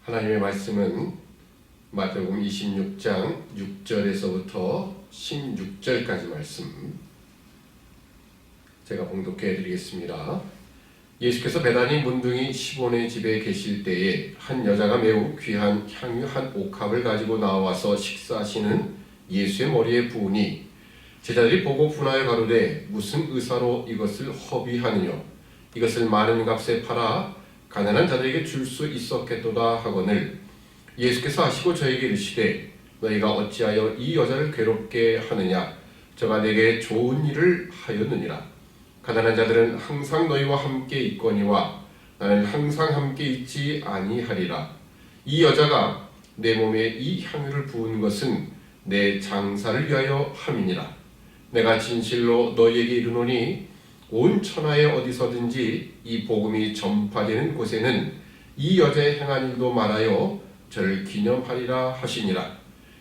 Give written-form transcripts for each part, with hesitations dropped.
하나님의 말씀은 마태복음 26장 6절에서부터 16절까지 말씀 제가 봉독해 드리겠습니다. 예수께서 베다니 문둥이 시몬의 집에 계실 때에 한 여자가 매우 귀한 향유 한 옥합을 가지고 나와서 식사하시는 예수의 머리에 부으니 제자들이 보고 분하여 가로되 무슨 의사로 이것을 허비하느냐 이것을 많은 값에 팔아 가난한 자들에게 줄 수 있었겠도다 하거늘 예수께서 하시고 저에게 이르시되 너희가 어찌하여 이 여자를 괴롭게 하느냐 저가 내게 좋은 일을 하였느니라. 가난한 자들은 항상 너희와 함께 있거니와 나는 항상 함께 있지 아니하리라. 이 여자가 내 몸에 이 향유를 부은 것은 내 장사를 위하여 함이니라. 내가 진실로 너희에게 이르노니 온 천하에 어디서든지 이 복음이 전파되는 곳에는 이 여자의 행한 일도 말하여 저를 기념하리라 하시니라.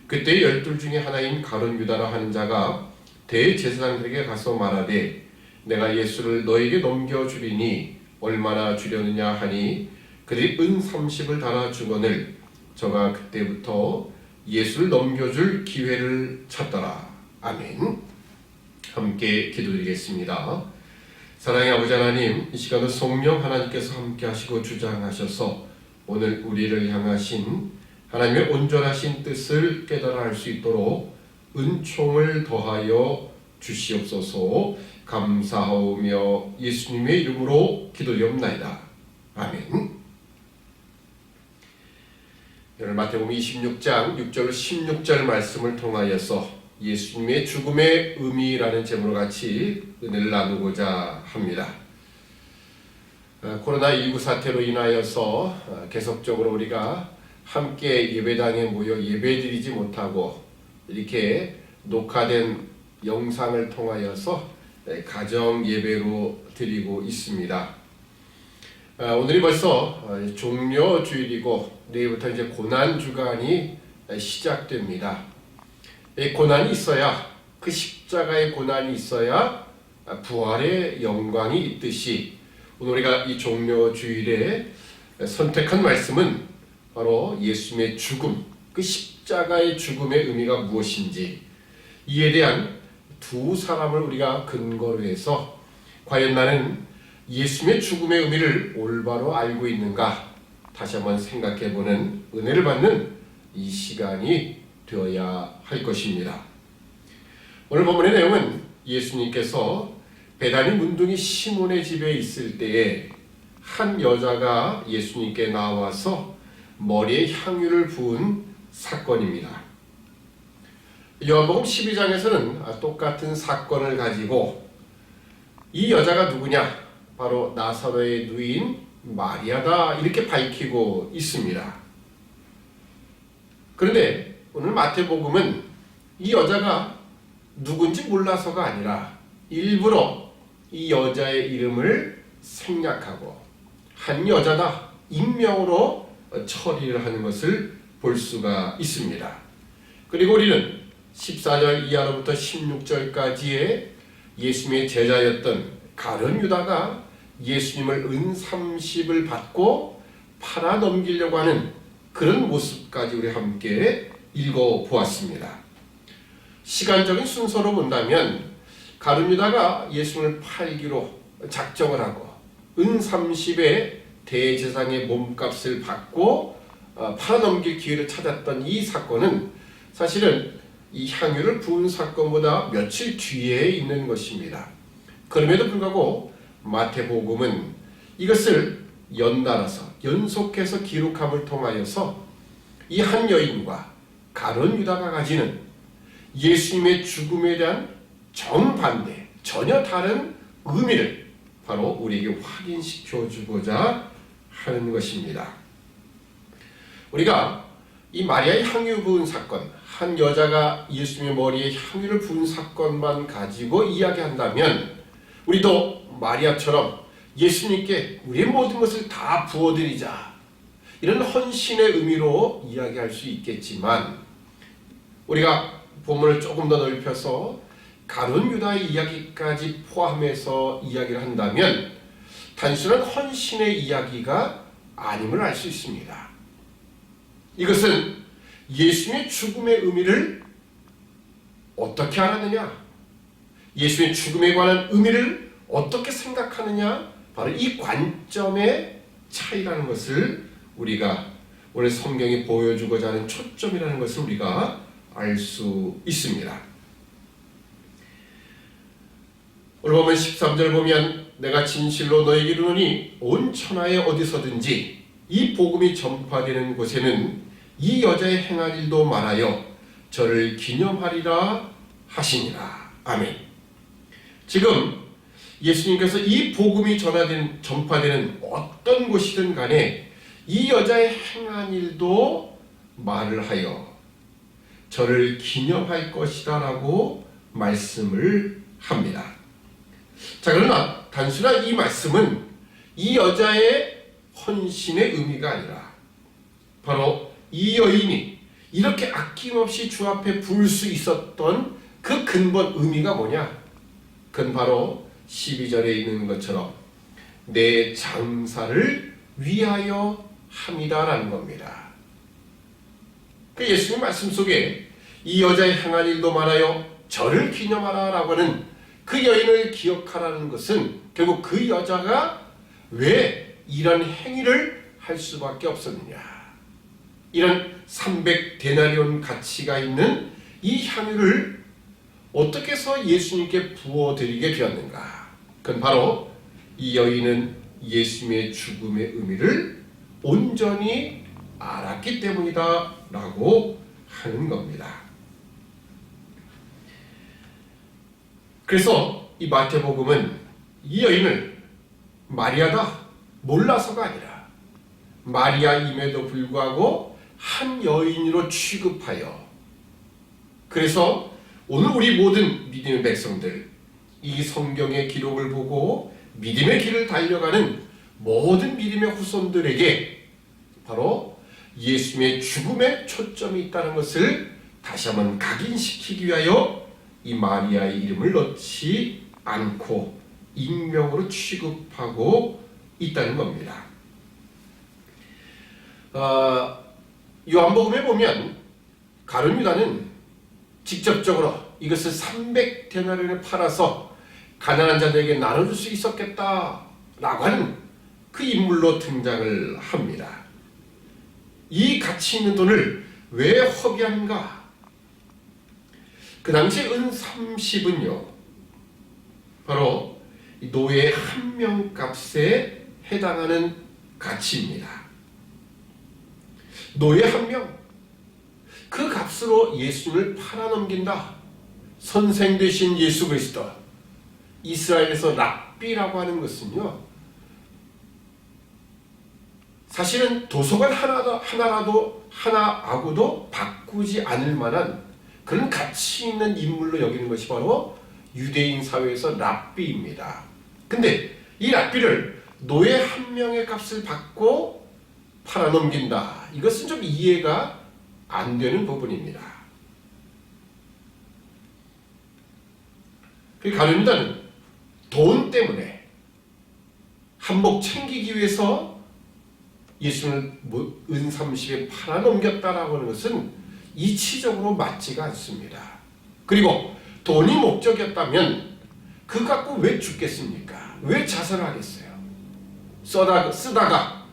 그때 12 중에 하나인 가룟 유다라 하는 자가 대제사장들에게 가서 말하되 내가 예수를 너에게 넘겨주리니 얼마나 주려느냐 하니 그들이 은 30을 달아 주거늘 저가 그때부터 예수를 넘겨줄 기회를 찾더라. 아멘. 함께 기도드리겠습니다. 사랑의 아버지 하나님, 이 시간도 성령 하나님께서 함께 하시고 주장하셔서 오늘 우리를 향하신 하나님의 온전하신 뜻을 깨달아 알 수 있도록 은총을 더하여 주시옵소서. 감사하오며 예수님의 이름으로 기도드리옵나이다. 아멘. 오늘 마태복음 26장 6절 16절 말씀을 통하여서 예수님의 죽음의 의미라는 제목으로 같이 은혜를 나누고자 합니다. 코로나19 사태로 인하여서 계속적으로 우리가 함께 예배당에 모여 예배드리지 못하고 이렇게 녹화된 영상을 통하여서 가정 예배로 드리고 있습니다. 오늘이 벌써 종료주일이고 내일부터 이제 고난주간이 시작됩니다. 고난이 있어야, 그 십자가의 고난이 있어야 부활의 영광이 있듯이 오늘 우리가 이 종료주일에 선택한 말씀은 바로 예수님의 죽음, 그 십자가의 죽음의 의미가 무엇인지 이에 대한 두 사람을 우리가 근거로 해서 과연 나는 예수님의 죽음의 의미를 올바로 알고 있는가 다시 한번 생각해보는 은혜를 받는 이 시간이 되어야 할 것입니다. 오늘 본문의 내용은 예수님께서 베다니 문둥이 시몬의 집에 있을 때에 한 여자가 예수님께 나와서 머리에 향유를 부은 사건입니다. 요한복음 12장에서는 똑같은 사건을 가지고 이 여자가 누구냐? 바로 나사로의 누이인 마리아다 이렇게 밝히고 있습니다. 그런데 오늘 마태복음은 이 여자가 누군지 몰라서가 아니라 일부러 이 여자의 이름을 생략하고 한 여자다 익명으로 처리를 하는 것을 볼 수가 있습니다. 그리고 우리는 14절 이하로부터 16절까지의 예수님의 제자였던 가룟 유다가 예수님을 은 30을 받고 팔아 넘기려고 하는 그런 모습까지 우리 함께 읽어보았습니다. 시간적인 순서로 본다면 가룟 유다가 예수님을 팔기로 작정을 하고 은 30의 대제사장의 몸값을 받고 팔아넘길 기회를 찾았던 이 사건은 사실은 이 향유를 부은 사건보다 며칠 뒤에 있는 것입니다. 그럼에도 불구하고 마태복음은 이것을 연달아서 연속해서 기록함을 통하여서 이 한 여인과 가룟 유다가 가지는 예수님의 죽음에 대한 정반대, 전혀 다른 의미를 바로 우리에게 확인시켜 주고자 하는 것입니다. 우리가 이 마리아의 향유 부은 사건, 한 여자가 예수님의 머리에 향유를 부은 사건만 가지고 이야기한다면 우리도 마리아처럼 예수님께 우리의 모든 것을 다 부어드리자 이런 헌신의 의미로 이야기할 수 있겠지만 우리가 본문을 조금 더 넓혀서 가룟 유다의 이야기까지 포함해서 이야기를 한다면 단순한 헌신의 이야기가 아님을 알 수 있습니다. 이것은 예수님의 죽음의 의미를 어떻게 알았느냐? 예수님의 죽음에 관한 의미를 어떻게 생각하느냐? 바로 이 관점의 차이라는 것을 우리가 오늘 성경이 보여주고자 하는 초점이라는 것을 우리가 알 수 있습니다. 오늘 보면 13절 보면 내가 진실로 너에게 이르노니 온 천하에 어디서든지 이 복음이 전파되는 곳에는 이 여자의 행한 일도 말하여 저를 기념하리라 하시니라. 아멘. 지금 예수님께서 이 복음이 전파되는 어떤 곳이든 간에 이 여자의 행한 일도 말을 하여 저를 기념할 것이다 라고 말씀을 합니다. 자, 그러나 단순한 이 말씀은 이 여자의 헌신의 의미가 아니라 바로 이 여인이 이렇게 아낌없이 주 앞에 부을 수 있었던 그 근본 의미가 뭐냐? 그건 바로 12절에 있는 것처럼 내 장사를 위하여 함이다라는 겁니다. 그 예수님 말씀 속에 이 여자의 행한 일도 말하여 저를 기념하라 라고 하는 그 여인을 기억하라는 것은 결국 그 여자가 왜 이런 행위를 할 수밖에 없었느냐. 이런 300데나리온 가치가 있는 이 향유를 어떻게 해서 예수님께 부어드리게 되었는가. 그건 바로 이 여인은 예수님의 죽음의 의미를 온전히 알았기 때문이다 라고 하는 겁니다. 그래서 이 마태복음은 이 여인을 마리아다 몰라서가 아니라 마리아임에도 불구하고 한 여인으로 취급하여, 그래서 오늘 우리 모든 믿음의 백성들 이 성경의 기록을 보고 믿음의 길을 달려가는 모든 믿음의 후손들에게 바로 예수님의 죽음에 초점이 있다는 것을 다시 한번 각인시키기 위하여 이 마리아의 이름을 넣지 않고 익명으로 취급하고 있다는 겁니다. 요한복음에 보면 가룟 유다는 직접적으로 이것을 300데나리온을 팔아서 가난한 자들에게 나눠줄 수 있었겠다라고 하는 그 인물로 등장을 합니다. 이 가치 있는 돈을 왜 허비한가? 그 당시 은 30은요 바로 노예 한 명 값에 해당하는 가치입니다. 노예 한 명, 그 값으로 예수님을 팔아넘긴다. 선생 되신 예수 그리스도, 이스라엘에서 랍비라고 하는 것은요 사실은 도서관 하나하고도 바꾸지 않을 만한 그런 가치 있는 인물로 여기는 것이 바로 유대인 사회에서 랍비입니다. 근데 이 랍비를 노예 한 명의 값을 받고 팔아넘긴다. 이것은 좀 이해가 안 되는 부분입니다. 그 가룟 유다는 돈 때문에 한몫 챙기기 위해서 예수를 은 30에 팔아넘겼다라고 하는 것은 이치적으로 맞지가 않습니다. 그리고 돈이 목적이었다면 그거 갖고 왜 죽겠습니까? 왜 자살을 하겠어요? 쓰다가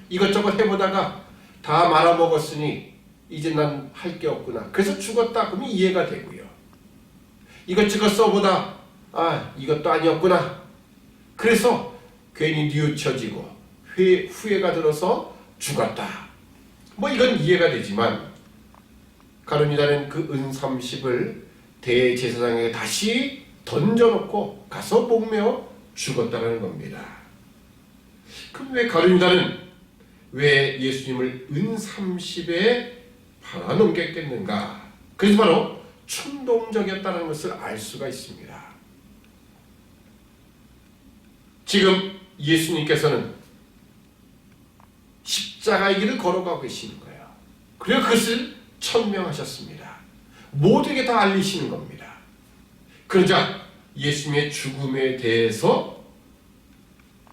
이것저것 해보다가 다 말아먹었으니 이제 난 할 게 없구나. 그래서 죽었다 그러면 이해가 되고요. 이것저것 써보다 이것도 아니었구나. 그래서 괜히 뉘우쳐지고 후회가 들어서 죽었다. 뭐 이건 이해가 되지만 가룟 유다는 그 은 30을 대제사장에게 다시 던져놓고 가서 목매어 죽었다는 겁니다. 그럼 왜 가룟 유다는 왜 예수님을 은 30에 팔아넘겼겠는가? 그래서 바로 충동적이었다는 것을 알 수가 있습니다. 지금 예수님께서는 십자가의 길을 걸어가고 계시는 거예요. 그리고 그것을 천명하셨습니다. 모두에게 다 알리시는 겁니다. 그러자 예수님의 죽음에 대해서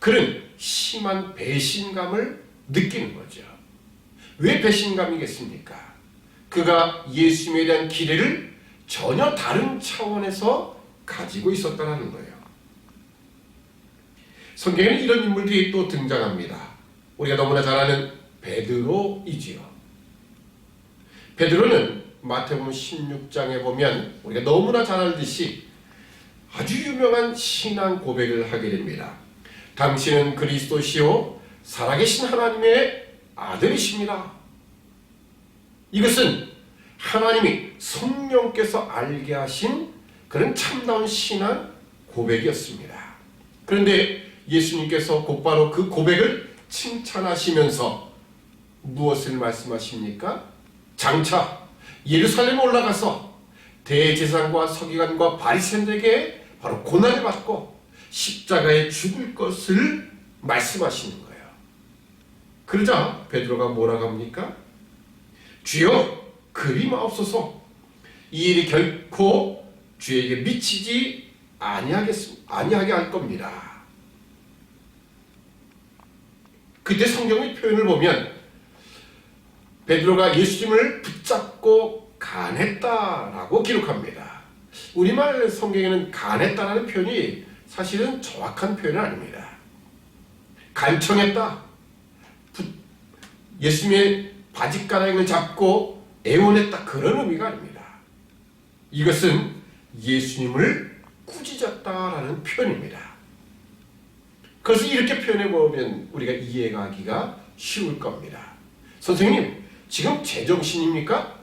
그런 심한 배신감을 느끼는 거죠. 왜 배신감이겠습니까? 그가 예수님에 대한 기대를 전혀 다른 차원에서 가지고 있었다는 거예요. 성경에는 이런 인물들이 또 등장합니다. 우리가 너무나 잘 아는 베드로이지요. 베드로는 마태복음 16장에 보면 우리가 너무나 잘 알듯이 아주 유명한 신앙 고백을 하게 됩니다. 당신은 그리스도시요 살아계신 하나님의 아들이십니다. 이것은 하나님이 성령께서 알게 하신 그런 참다운 신앙 고백이었습니다. 그런데 예수님께서 곧바로 그 고백을 칭찬하시면서 무엇을 말씀하십니까? 장차 예루살렘에 올라가서 대제사장과 서기관과 바리새인들에게 바로 고난을 받고 십자가에 죽을 것을 말씀하시는 거예요. 그러자 베드로가 뭐라고 합니까? 주여 그리마옵소서. 이 일이 결코 주에게 미치지 아니하게 할 겁니다. 그때 성경의 표현을 보면 베드로가 예수님을 붙잡고 간했다라고 기록합니다. 우리말 성경에는 간했다라는 표현이 사실은 정확한 표현은 아닙니다. 간청했다. 예수님의 바짓가랑이를 잡고 애원했다. 그런 의미가 아닙니다. 이것은 예수님을 꾸짖었다라는 표현입니다. 그래서 이렇게 표현해보면 우리가 이해가 하기가 쉬울 겁니다. 선생님, 지금 제정신입니까?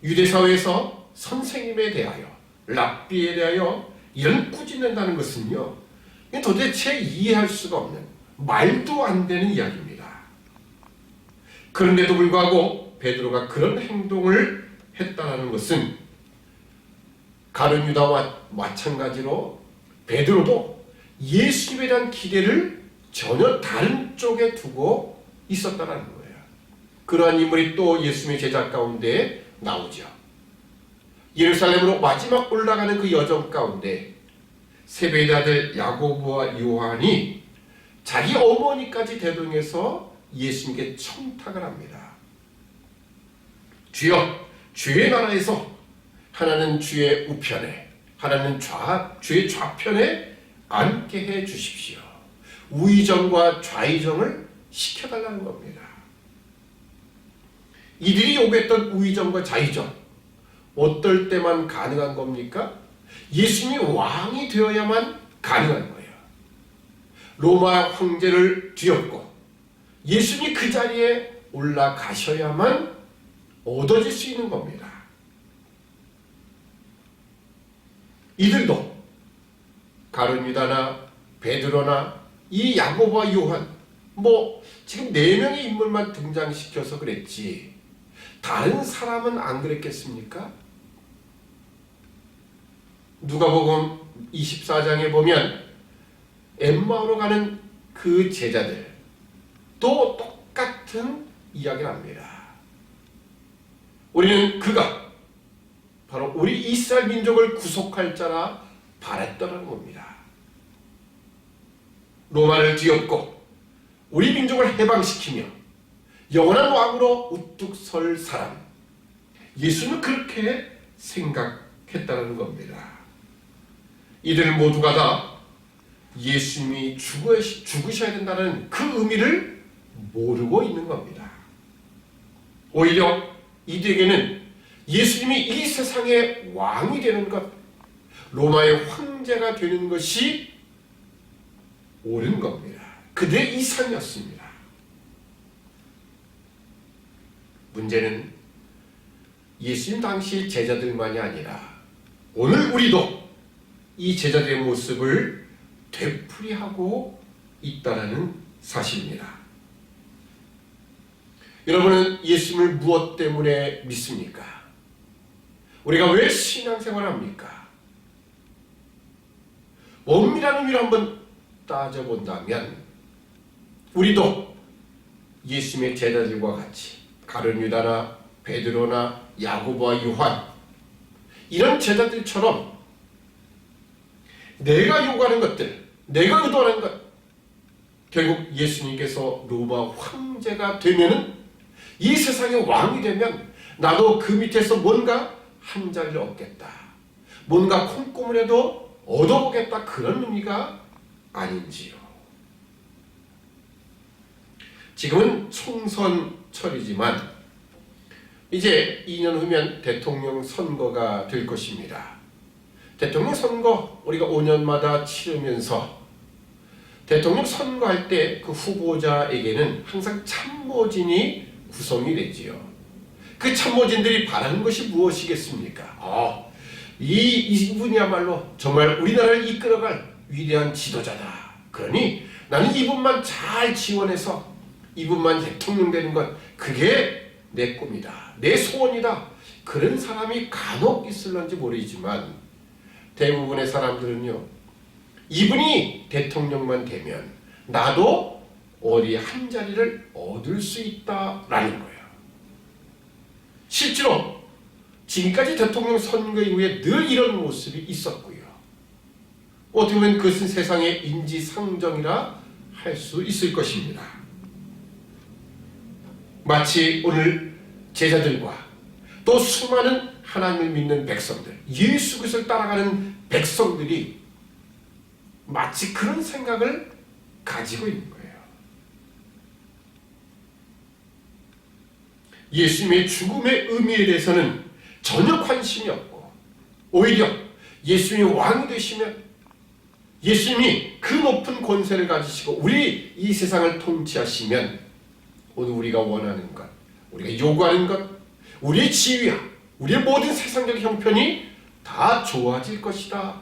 유대사회에서 선생님에 대하여, 랍비에 대하여 이런 꾸짖는다는 것은요, 도대체 이해할 수가 없는, 말도 안 되는 이야기입니다. 그런데도 불구하고 베드로가 그런 행동을 했다는 것은 가룟 유다와 마찬가지로 베드로도 예수님에 대한 기대를 전혀 다른 쪽에 두고 있었다는 거예요. 그러한 인물이 또 예수님의 제자 가운데 나오죠. 예루살렘으로 마지막 올라가는 그 여정 가운데 세베대 아들 야고보와 요한이 자기 어머니까지 대동해서 예수님께 청탁을 합니다. 주여, 주의 나라에서 하나는 주의 우편에, 하나는 주의 좌편에 앉게 해 주십시오. 우의정과 좌의정을 시켜달라는 겁니다. 이들이 요구했던 우의정과 좌의정, 어떨 때만 가능한 겁니까? 예수님이 왕이 되어야만 가능한 거예요. 로마 황제를 뒤엎고 예수님이 그 자리에 올라가셔야만 얻어질 수 있는 겁니다. 이들도 가룟 유다나 베드로나 이 야고보와 요한, 지금 4명의 인물만 등장시켜서 그랬지 다른 사람은 안 그랬겠습니까? 누가복음 24장에 보면 엠마오로 가는 그 제자들 또 똑같은 이야기를 합니다. 우리는 그가 바로 우리 이스라엘 민족을 구속할 자라 바랬다는 겁니다. 로마를 뒤엎고 우리 민족을 해방시키며 영원한 왕으로 우뚝 설 사람, 예수는 그렇게 생각했다는 겁니다. 이들 모두가 다 예수님이 죽으셔야 된다는 그 의미를 모르고 있는 겁니다. 오히려 이들에게는 예수님이 이 세상의 왕이 되는 것, 로마의 황제가 되는 것이 옳은 겁니다. 그들의 이상이었습니다. 문제는 예수님 당시 제자들만이 아니라 오늘 우리도 이 제자들의 모습을 되풀이하고 있다는 사실입니다. 여러분은 예수님을 무엇 때문에 믿습니까? 우리가 왜 신앙생활을 합니까? 엄밀한 의미로 한번 따져본다면 우리도 예수님의 제자들과 같이 가룟 유다나 베드로나 야고보와 요한 이런 제자들처럼 내가 요구하는 것들, 내가 의도하는 것, 결국 예수님께서 로마 황제가 되면은, 이 세상의 왕이 되면 나도 그 밑에서 뭔가 한 자리를 얻겠다, 뭔가 콩고물에도 얻어보겠다, 그런 의미가 아닌지요. 지금은 총선철이지만 이제 2년 후면 대통령 선거가 될 것입니다. 대통령 선거 우리가 5년마다 치르면서 대통령 선거할 때 그 후보자에게는 항상 참모진이 구성이 되지요. 그 참모진들이 바라는 것이 무엇이겠습니까? 이분이야말로 정말 우리나라를 이끌어갈 위대한 지도자다. 그러니 나는 이분만 잘 지원해서 이분만 대통령 되는 것, 그게 내 꿈이다, 내 소원이다. 그런 사람이 간혹 있을런지 모르지만 대부분의 사람들은요, 이분이 대통령만 되면 나도 어디 한 자리를 얻을 수 있다라는 거예요. 실제로 지금까지 대통령 선거 이후에 늘 이런 모습이 있었고요. 어떻게 보면 그것은 세상의 인지상정이라 할 수 있을 것입니다. 마치 오늘 제자들과 또 수많은 하나님을 믿는 백성들, 예수 그리스도를 따라가는 백성들이 마치 그런 생각을 가지고 있는 거예요. 예수님의 죽음의 의미에 대해서는 전혀 관심이 없고, 오히려 예수님이 왕이 되시면 예수님이 그 높은 권세를 가지시고 우리 이 세상을 통치하시면 오늘 우리가 원하는 것, 우리가 요구하는 것, 우리의 지위와 우리의 모든 세상적 형편이 다 좋아질 것이다.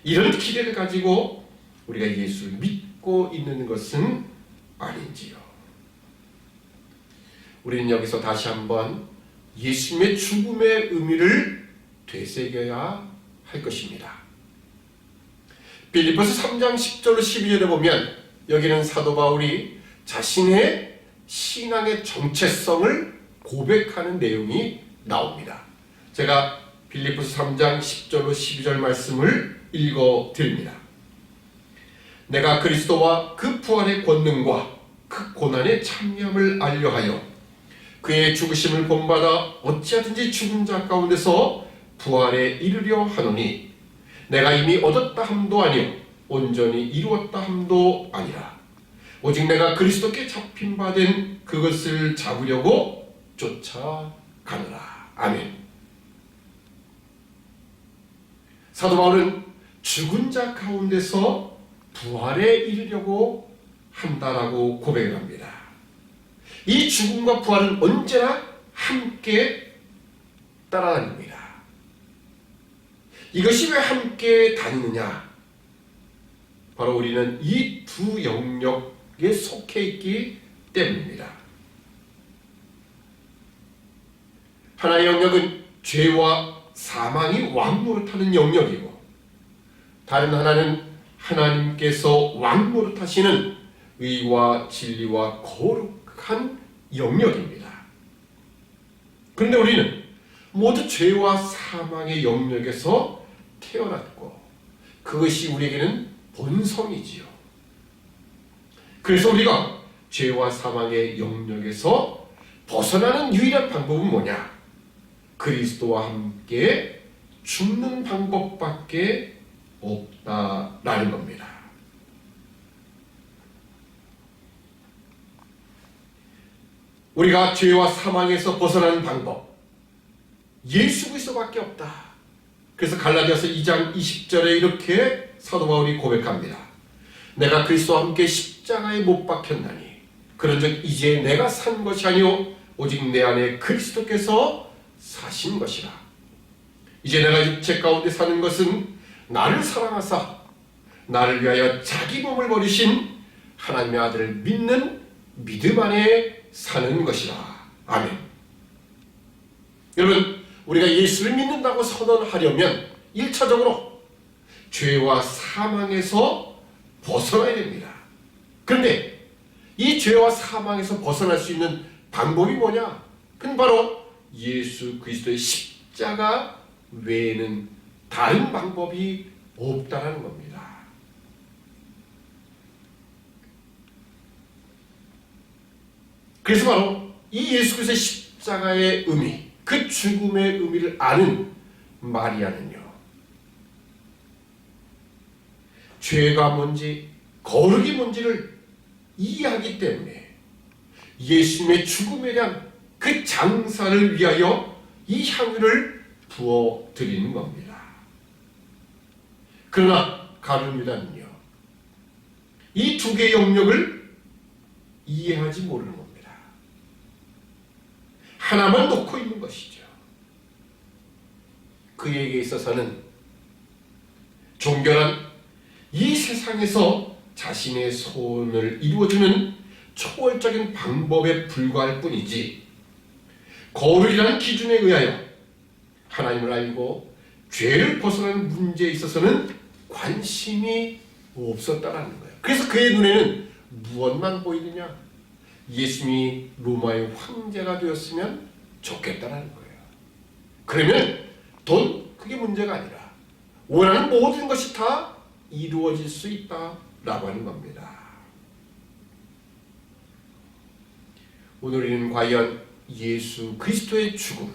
이런 기대를 가지고 우리가 예수를 믿고 있는 것은 아닌지요. 우리는 여기서 다시 한번 예수님의 죽음의 의미를 되새겨야 할 것입니다. 빌립보서 3장 10절로 12절에 보면 여기는 사도 바울이 자신의 신앙의 정체성을 고백하는 내용이 나옵니다. 제가 빌립보서 3장 10절로 12절 말씀을 읽어드립니다. 내가 그리스도와 그 부활의 권능과 그 고난의 참여함을 알려하여 그의 죽으심을 본받아 어찌하든지 죽은 자 가운데서 부활에 이르려 하노니 내가 이미 얻었다 함도 아니요 온전히 이루었다 함도 아니라 오직 내가 그리스도께 잡힌 바 된 그것을 잡으려고 쫓아가노라. 아멘. 사도 바울은 죽은 자 가운데서 부활에 이르려고 한다라고 고백을 합니다. 이 죽음과 부활은 언제나 함께 따라다닙니다. 이것이 왜 함께 다니느냐? 바로 우리는 이 두 영역에 속해 있기 때문입니다. 하나의 영역은 죄와 사망이 왕노릇하는 영역이고, 다른 하나는 하나님께서 왕노릇하시는 의와 진리와 거룩한 영역입니다. 그런데 우리는 모두 죄와 사망의 영역에서 태어났고 그것이 우리에게는 본성이지요. 그래서 우리가 죄와 사망의 영역에서 벗어나는 유일한 방법은 뭐냐? 그리스도와 함께 죽는 방법밖에 없다라는 겁니다. 우리가 죄와 사망에서 벗어나는 방법, 예수 그리스도밖에 없다. 그래서 갈라디아서 2장 20절에 이렇게 사도 바울이 고백합니다. 내가 그리스도와 함께 십자가에 못 박혔나니 그런즉 이제 내가 산 것이 아니요 오직 내 안에 그리스도께서 사신 것이라. 이제 내가 육체 가운데 사는 것은 나를 사랑하사 나를 위하여 자기 몸을 버리신 하나님의 아들을 믿는 믿음 안에 사는 것이라. 아멘. 여러분, 우리가 예수를 믿는다고 선언하려면 1차적으로 죄와 사망에서 벗어나야 됩니다. 그런데 이 죄와 사망에서 벗어날 수 있는 방법이 뭐냐? 그건 바로 예수 그리스도의 십자가 외에는 다른 방법이 없다라는 겁니다. 그래서 바로 이 예수 그리스도의 십자가의 의미, 그 죽음의 의미를 아는 마리아는요, 죄가 뭔지 거룩이 뭔지를 이해하기 때문에 예수님의 죽음에 대한 그 장사를 위하여 이 향유를 부어드리는 겁니다. 그러나 가룟 유다는요, 이 두 개의 영역을 이해하지 모르는 겁니다. 하나만 놓고 있는 것이죠. 그에게 있어서는 종교란 이 세상에서 자신의 소원을 이루어주는 초월적인 방법에 불과할 뿐이지, 거룩이라는 기준에 의하여 하나님을 알고 죄를 벗어나는 문제에 있어서는 관심이 없었다라는 거예요. 그래서 그의 눈에는 무엇만 보이느냐? 예수님이 로마의 황제가 되었으면 좋겠다라는 거예요. 그러면 돈, 그게 문제가 아니라 원하는 모든 것이 다 이루어질 수 있다라고 하는 겁니다. 오늘 우리는 과연 예수 그리스도의 죽음,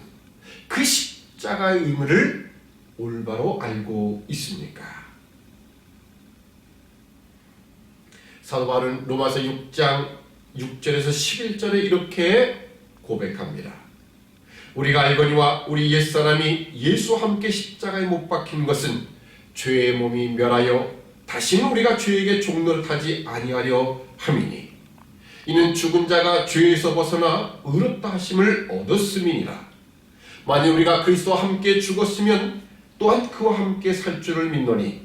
그 십자가의 의미를 올바로 알고 있습니까? 사도 바울은 로마서 6장 6절에서 11절에 이렇게 고백합니다. 우리가 알거니와 우리 옛사람이 예수와 함께 십자가에 못 박힌 것은 죄의 몸이 멸하여 다시는 우리가 죄에게 종노릇하지 아니하려 함이니, 이는 죽은 자가 죄에서 벗어나 의롭다 하심을 얻었음이니라. 만일 우리가 그리스도와 함께 죽었으면 또한 그와 함께 살 줄을 믿노니,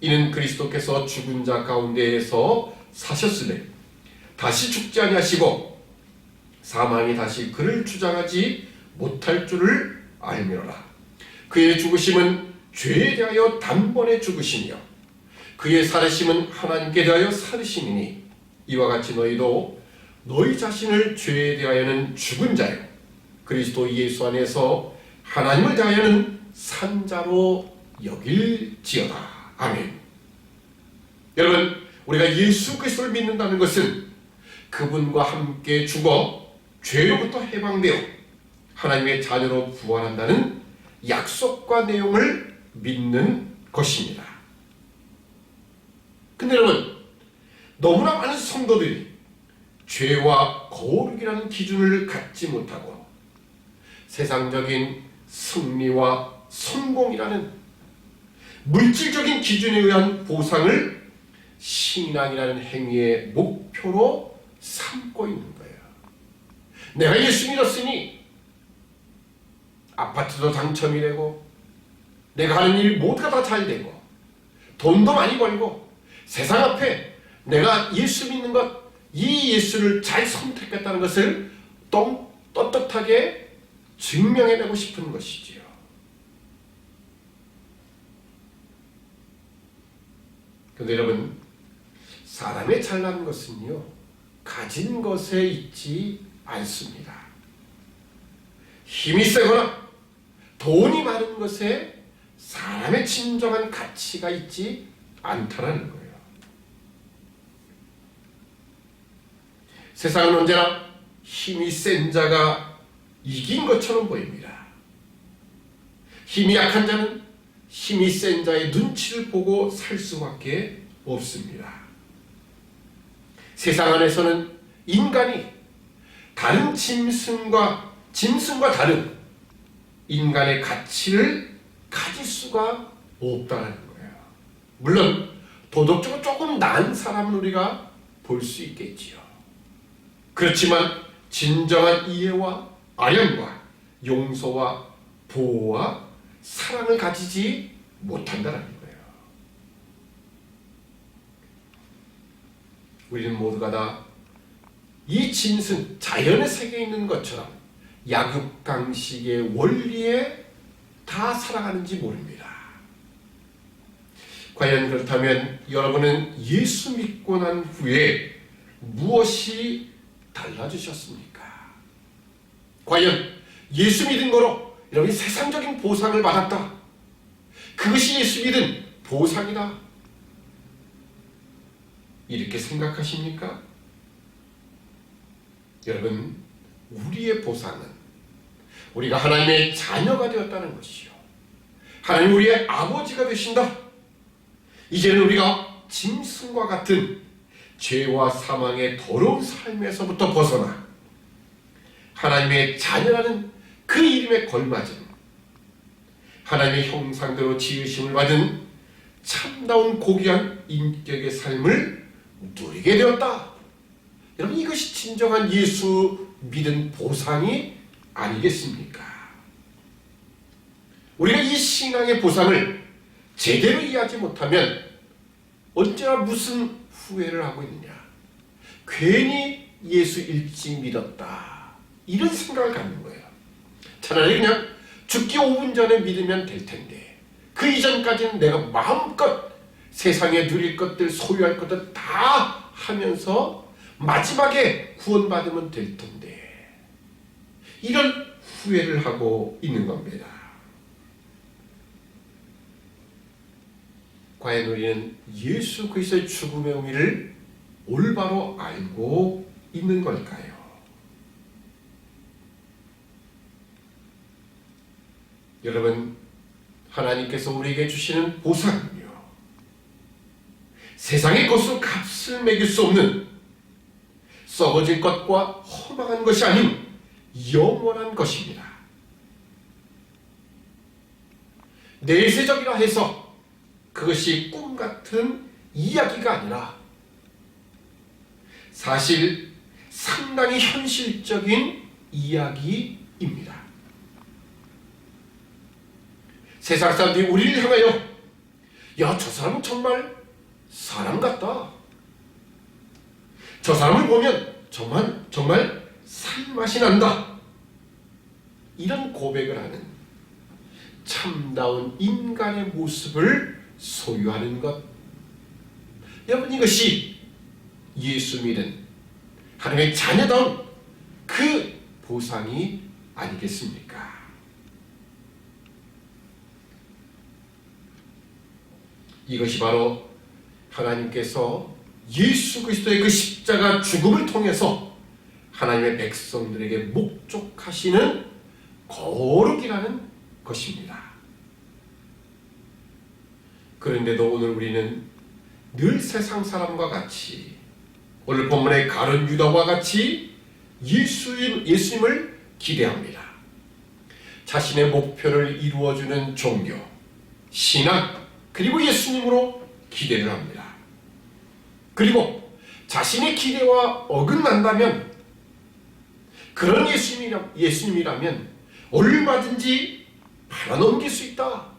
이는 그리스도께서 죽은 자 가운데에서 사셨으되 다시 죽지 아니하시고 사망이 다시 그를 주장하지 못할 줄을 알미로라. 그의 죽으심은 죄에 대하여 단번에 죽으시며 그의 살으심은 하나님께 대하여 살으심이니, 이와 같이 너희도 너희 자신을 죄에 대하여는 죽은 자요 그리스도 예수 안에서 하나님을 대하여는 산 자로 여길지어다. 아멘. 여러분, 우리가 예수 그리스도를 믿는다는 것은 그분과 함께 죽어 죄로부터 해방되어 하나님의 자녀로 부활한다는 약속과 내용을 믿는 것입니다. 근데 여러분, 너무나 많은 성도들이 죄와 거룩이라는 기준을 갖지 못하고 세상적인 승리와 성공이라는 물질적인 기준에 의한 보상을 신앙이라는 행위의 목표로 삼고 있는 거예요. 내가 예수 믿었으니 아파트도 당첨이 되고 내가 하는 일 모두가 다 잘 되고 돈도 많이 벌고 세상 앞에 내가 예수 믿는 것, 이 예수를 잘 선택했다는 것을 떳떳하게 증명해내고 싶은 것이지요. 그런데 여러분, 사람의 잘난 것은요, 가진 것에 있지 않습니다. 힘이 세거나 돈이 많은 것에 사람의 진정한 가치가 있지 않다라는 거예요. 세상은 언제나 힘이 센 자가 이긴 것처럼 보입니다. 힘이 약한 자는 힘이 센 자의 눈치를 보고 살 수밖에 없습니다. 세상 안에서는 인간이 다른 짐승과 다른 인간의 가치를 가질 수가 없다는 거예요. 물론 도덕적으로 조금 나은 사람은 우리가 볼 수 있겠지요. 그렇지만 진정한 이해와 아량과 용서와 보호와 사랑을 가지지 못한다는 거예요. 우리는 모두가 다 이 짐승, 자연의 세계에 있는 것처럼 약육강식의 원리에 다 살아가는지 모릅니다. 과연 그렇다면 여러분은 예수 믿고 난 후에 무엇이 달라지셨습니까? 과연 예수 믿은 거로 여러분이 세상적인 보상을 받았다, 그것이 예수 믿은 보상이다, 이렇게 생각하십니까? 여러분, 우리의 보상은 우리가 하나님의 자녀가 되었다는 것이요, 하나님 우리의 아버지가 되신다. 이제는 우리가 짐승과 같은 죄와 사망의 더러운 삶에서부터 벗어나 하나님의 자녀라는 그 이름에 걸맞은 하나님의 형상대로 지으심을 받은 참다운 고귀한 인격의 삶을 누리게 되었다. 여러분, 이것이 진정한 예수 믿은 보상이 아니겠습니까? 우리가 이 신앙의 보상을 제대로 이해하지 못하면 언제나 무슨 후회를 하고 있느냐, 괜히 예수 일찍 믿었다, 이런 생각을 갖는 거예요. 차라리 그냥 죽기 5분 전에 믿으면 될 텐데, 그 이전까지는 내가 마음껏 세상에 누릴 것들, 소유할 것들 다 하면서 마지막에 구원받으면 될 텐데, 이런 후회를 하고 있는 겁니다. 과연 우리는 예수 그리스도의 죽음의 의미를 올바로 알고 있는 걸까요? 여러분, 하나님께서 우리에게 주시는 보상은요, 세상의 것으로 값을 매길 수 없는 썩어질 것과 허망한 것이 아닌 영원한 것입니다. 내세적이라 해서 그것이 꿈같은 이야기가 아니라 사실 상당히 현실적인 이야기입니다. 세상 사람들이 우리를 향하여, 야, 저 사람은 정말 사람 같다, 저 사람을 보면 정말 살맛이 난다, 이런 고백을 하는 참다운 인간의 모습을 소유하는 것, 여러분, 이것이 예수 믿은 하나님의 자녀다운 그 보상이 아니겠습니까? 이것이 바로 하나님께서 예수 그리스도의 그 십자가 죽음을 통해서 하나님의 백성들에게 목족하시는 거룩이라는 것입니다. 그런데도 오늘 우리는 늘 세상 사람과 같이, 오늘 본문의 가룟 유다와 같이 예수님을 기대합니다. 자신의 목표를 이루어주는 종교, 신앙, 그리고 예수님으로 기대를 합니다. 그리고 자신의 기대와 어긋난다면, 그런 예수님이라면 얼마든지 팔아넘길 수 있다,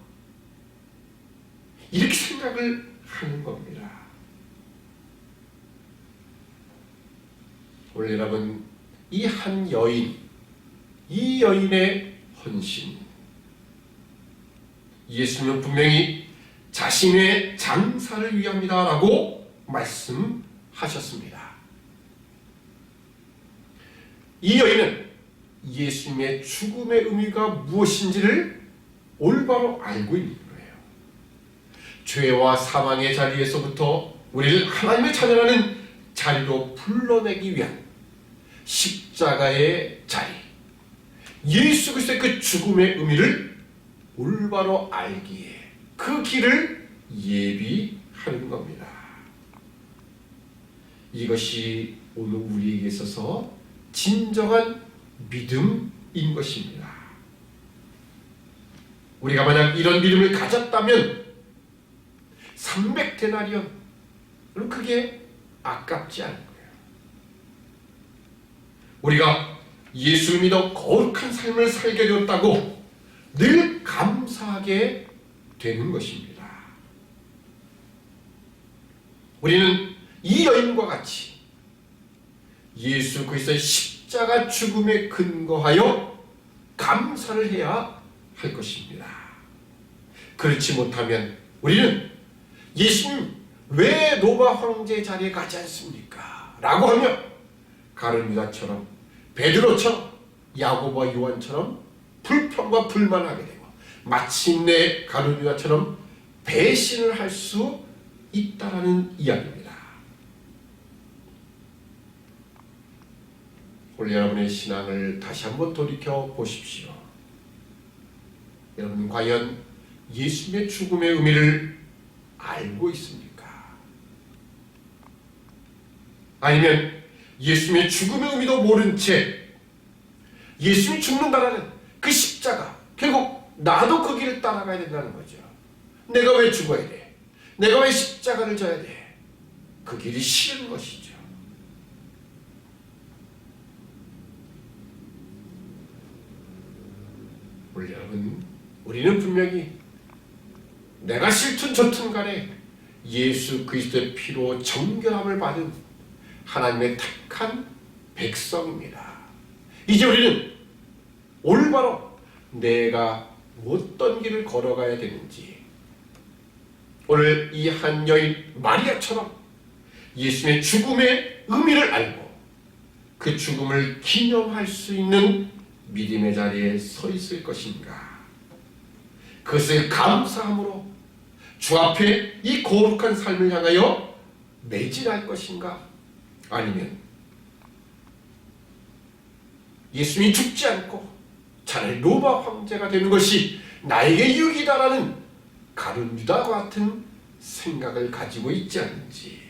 이렇게 생각을 하는 겁니다. 오늘 여러분, 이 한 여인, 이 여인의 헌신, 예수님은 분명히 자신의 장사를 위함이다 라고 말씀하셨습니다. 이 여인은 예수님의 죽음의 의미가 무엇인지를 올바로 알고 있는 거예요. 죄와 사망의 자리에서부터 우리를 하나님의 자녀라는 자리로 불러내기 위한 십자가의 자리, 예수 그리스도의 그 죽음의 의미를 올바로 알기에 그 길을 예비하는 겁니다. 이것이 오늘 우리에게 있어서 진정한 믿음인 것입니다. 우리가 만약 이런 믿음을 가졌다면 300데나리온, 그럼 그게 아깝지 않은 거예요. 우리가 예수를 믿어 거룩한 삶을 살게 되었다고 늘 감사하게 되는 것입니다. 우리는 이 여인과 같이 예수 그리스도의 십자가 죽음에 근거하여 감사를 해야 할 것입니다. 그렇지 못하면 우리는 예수님 왜 로마 황제 자리에 가지 않습니까? 라고 하며 가룟 유다처럼, 베드로처럼, 야고보와 요한처럼 불평과 불만하게 되고, 마침내 가룟 유다처럼 배신을 할 수 있다라는 이야기입니다. 오늘 여러분의 신앙을 다시 한번 돌이켜 보십시오. 여러분 과연 예수님의 죽음의 의미를 알고 있습니까? 아니면 예수님의 죽음의 의미도 모른 채 예수님이 죽는다라는 그 십자가, 결국 나도 그 길을 따라가야 된다는 거죠. 내가 왜 죽어야 돼? 내가 왜 십자가를 져야 돼? 그 길이 싫은 것이죠. 우리 여러분, 우리는 분명히 내가 싫든 좋든 간에 예수 그리스도의 피로 정결함을 받은 하나님의 택한 백성입니다. 이제 우리는 올바로 내가 어떤 길을 걸어가야 되는지, 오늘 이 한 여인 마리아처럼 예수님의 죽음의 의미를 알고 그 죽음을 기념할 수 있는 믿음의 자리에 서 있을 것인가? 그것을 감사함으로 주 앞에 이 거룩한 삶을 향하여 매진할 것인가? 아니면 예수님이 죽지 않고 차라리 로마 황제가 되는 것이 나에게 유익이다라는 가룟 유다와 같은 생각을 가지고 있지 않는지,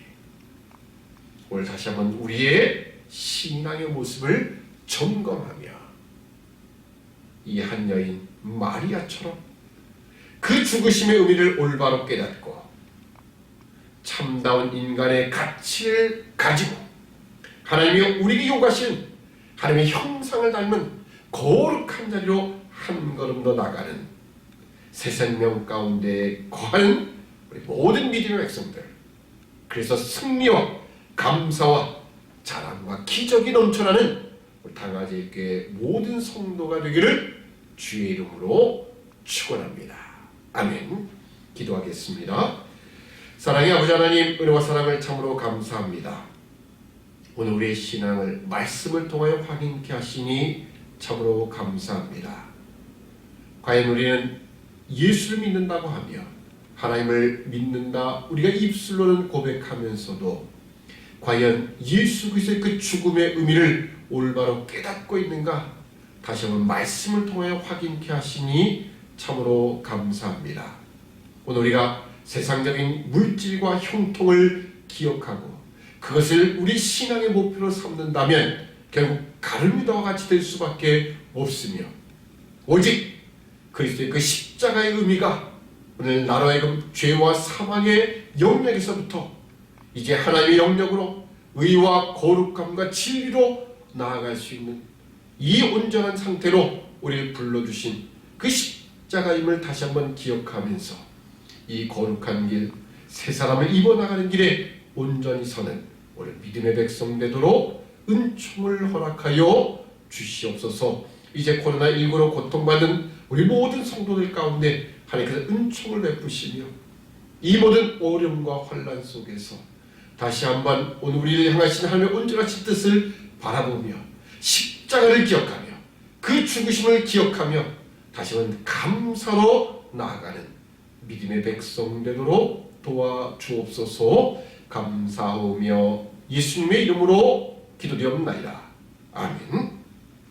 오늘 다시 한번 우리의 신앙의 모습을 점검하며 이 한 여인 마리아처럼 그 죽으심의 의미를 올바로 깨닫고 참다운 인간의 가치를 가지고 하나님이 우리에게 요구하신 하나님의 형상을 닮은 거룩한 자리로 한 걸음 더 나가는 새 생명 가운데 거하는 우리 모든 믿음의 백성들, 그래서 승리와 감사와 자랑과 기적이 넘쳐나는 우리 당아제교회 모든 성도가 되기를 주의 이름으로 축원합니다. 아멘. 기도하겠습니다. 사랑의 아버지 하나님, 은혜와 사랑을 참으로 감사합니다. 오늘 우리의 신앙을 말씀을 통하여 확인케 하시니 참으로 감사합니다. 과연 우리는 예수를 믿는다고 하며 하나님을 믿는다 우리가 입술로는 고백하면서도 과연 예수 그리스도의 그 죽음의 의미를 올바로 깨닫고 있는가? 다시 한번 말씀을 통하여 확인케 하시니 참으로 감사합니다. 오늘 우리가 세상적인 물질과 형통을 기억하고 그것을 우리 신앙의 목표로 삼는다면 결국 가룟 유다와 같이 될 수밖에 없으며, 오직 그리스도의 그 십자가의 의미가 오늘 나로 하여금 죄와 사망의 영역에서부터 이제 하나님의 영역으로 의와 거룩함과 진리로 나아갈 수 있는 이 온전한 상태로 우리를 불러주신 그 십자가임을 다시 한번 기억하면서 이 거룩한 길, 새 사람을 입어나가는 길에 온전히 서는 오늘 믿음의 백성 되도록 은총을 허락하여 주시옵소서. 이제 코로나19로 고통받는 우리 모든 성도들 가운데 하나님께서 은총을 베푸시며 이 모든 어려움과 환난 속에서 다시 한번 오늘 우리를 향하신 하나님의 온전하신 뜻을 바라보며 십자가를 기억하며 그 죽으심을 기억하며 다시 한번 감사로 나아가는 믿음의 백성 되도록 도와주옵소서. 감사하며 예수님의 이름으로 기도드리옵나이다. 아멘.